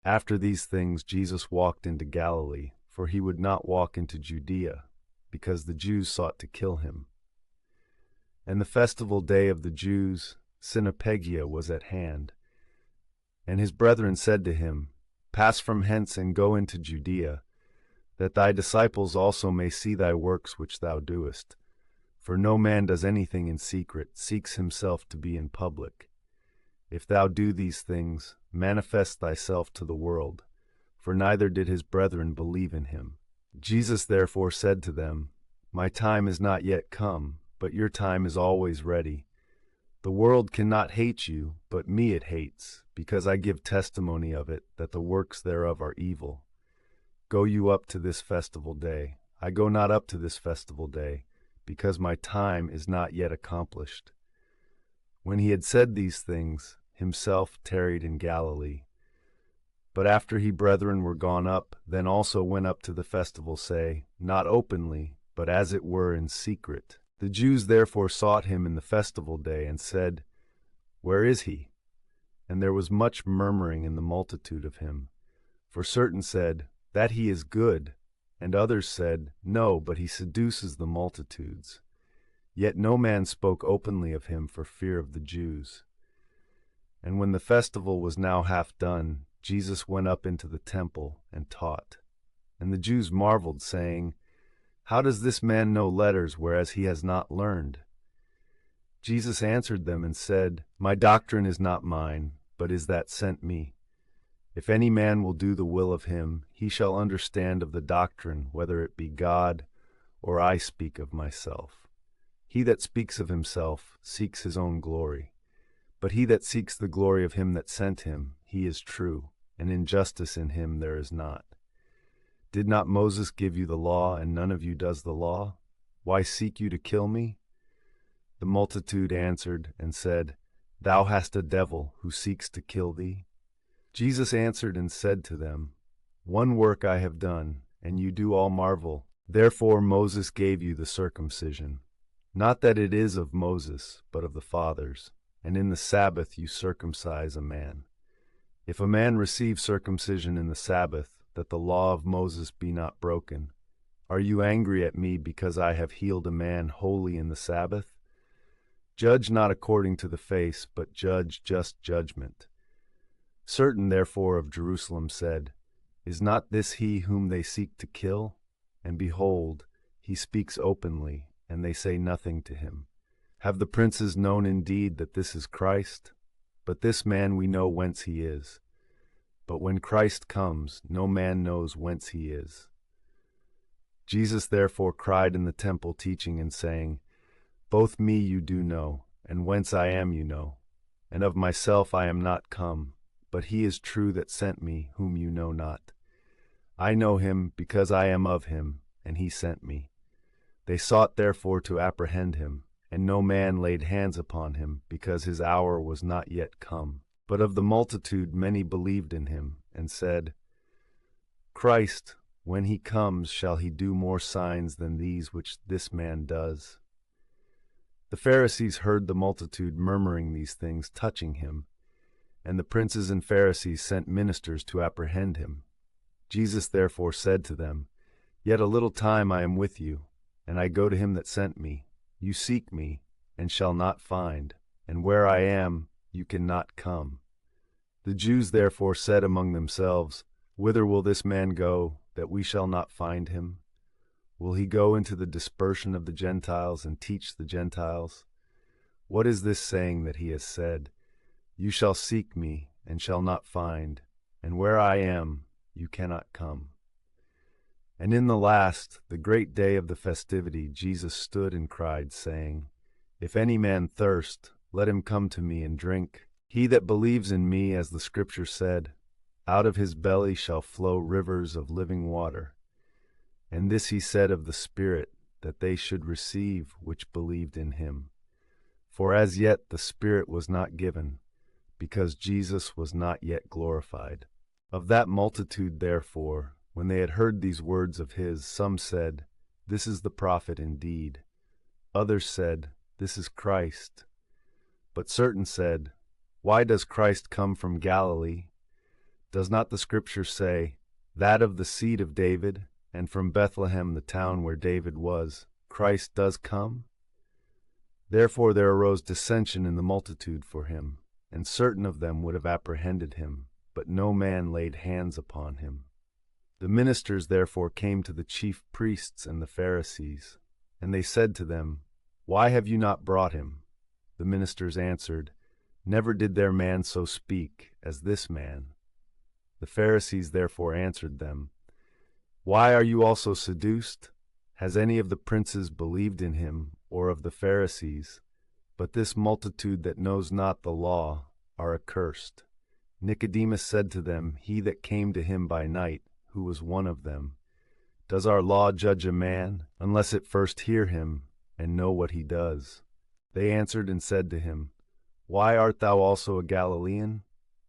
After these things Jesus walked into Galilee, for he would not walk into Judea, because the Jews sought to kill him. And the festival day of the Jews, Synagogia, was at hand. And his brethren said to him, Pass from hence and go into Judea, that thy disciples also may see thy works which thou doest. For no man does anything in secret, seeks himself to be in public. If thou do these things, manifest thyself to the world, for neither did his brethren believe in him. Jesus therefore said to them, My time is not yet come, but your time is always ready. The world cannot hate you, but me it hates, because I give testimony of it, that the works thereof are evil. Go you up to this festival day. I go not up to this festival day, because my time is not yet accomplished. When he had said these things, himself tarried in Galilee. But after he brethren were gone up, then also went up to the festival, not openly, but as it were in secret. The Jews therefore sought him in the festival day, and said, Where is he? And there was much murmuring in the multitude of him. For certain said, That he is good, and others said, No, but he seduces the multitudes. Yet no man spoke openly of him for fear of the Jews. And when the festival was now half done, Jesus went up into the temple and taught. And the Jews marveled, saying, How does this man know letters, whereas he has not learned? Jesus answered them and said, My doctrine is not mine, but is that sent me. If any man will do the will of him, he shall understand of the doctrine, whether it be God or I speak of myself. He that speaks of himself seeks his own glory. But he that seeks the glory of him that sent him, he is true, and injustice in him there is not. Did not Moses give you the law, and none of you does the law? Why seek you to kill me? The multitude answered and said, Thou hast a devil, who seeks to kill thee? Jesus answered and said to them, One work I have done, and you do all marvel. Therefore Moses gave you the circumcision. Not that it is of Moses, but of the fathers. And in the Sabbath you circumcise a man. If a man receive circumcision in the Sabbath, that the law of Moses be not broken, are you angry at me because I have healed a man wholly in the Sabbath? Judge not according to the face, but judge just judgment. Certain therefore of Jerusalem said, Is not this he whom they seek to kill? And behold, he speaks openly, and they say nothing to him. Have the princes known indeed that this is Christ? But this man we know whence he is. But when Christ comes, no man knows whence he is. Jesus therefore cried in the temple, teaching and saying, Both me you do know, and whence I am you know. And of myself I am not come, but he is true that sent me, whom you know not. I know him because I am of him, and he sent me. They sought therefore to apprehend him, and no man laid hands upon him, because his hour was not yet come. But of the multitude many believed in him, and said, Christ, when he comes, shall he do more signs than these which this man does? The Pharisees heard the multitude murmuring these things touching him, and the princes and Pharisees sent ministers to apprehend him. Jesus therefore said to them, Yet a little time I am with you, and I go to him that sent me. You seek me, and shall not find, and where I am, you cannot come. The Jews therefore said among themselves, Whither will this man go, that we shall not find him? Will he go into the dispersion of the Gentiles and teach the Gentiles? What is this saying that he has said? You shall seek me, and shall not find, and where I am, you cannot come. And in the last, the great day of the festivity, Jesus stood and cried, saying, If any man thirst, let him come to me and drink. He that believes in me, as the Scripture said, out of his belly shall flow rivers of living water. And this he said of the Spirit, that they should receive which believed in him. For as yet the Spirit was not given, because Jesus was not yet glorified. Of that multitude therefore, when they had heard these words of his, some said, This is the prophet indeed. Others said, This is Christ. But certain said, Why does Christ come from Galilee? Does not the Scripture say, that of the seed of David, and from Bethlehem the town where David was, Christ does come? Therefore there arose dissension in the multitude for him, and certain of them would have apprehended him, but no man laid hands upon him. The ministers therefore came to the chief priests and the Pharisees, and they said to them, Why have you not brought him? The ministers answered, Never did their man so speak as this man. The Pharisees therefore answered them, Why are you also seduced? Has any of the princes believed in him, or of the Pharisees? But this multitude that knows not the law are accursed. Nicodemus said to them, he that came to him by night, who was one of them, Does our law judge a man, unless it first hear him, and know what he does? They answered and said to him, Why art thou also a Galilean?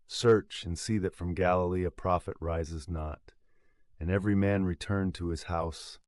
Search and see that from Galilee a prophet rises not. And every man returned to his house.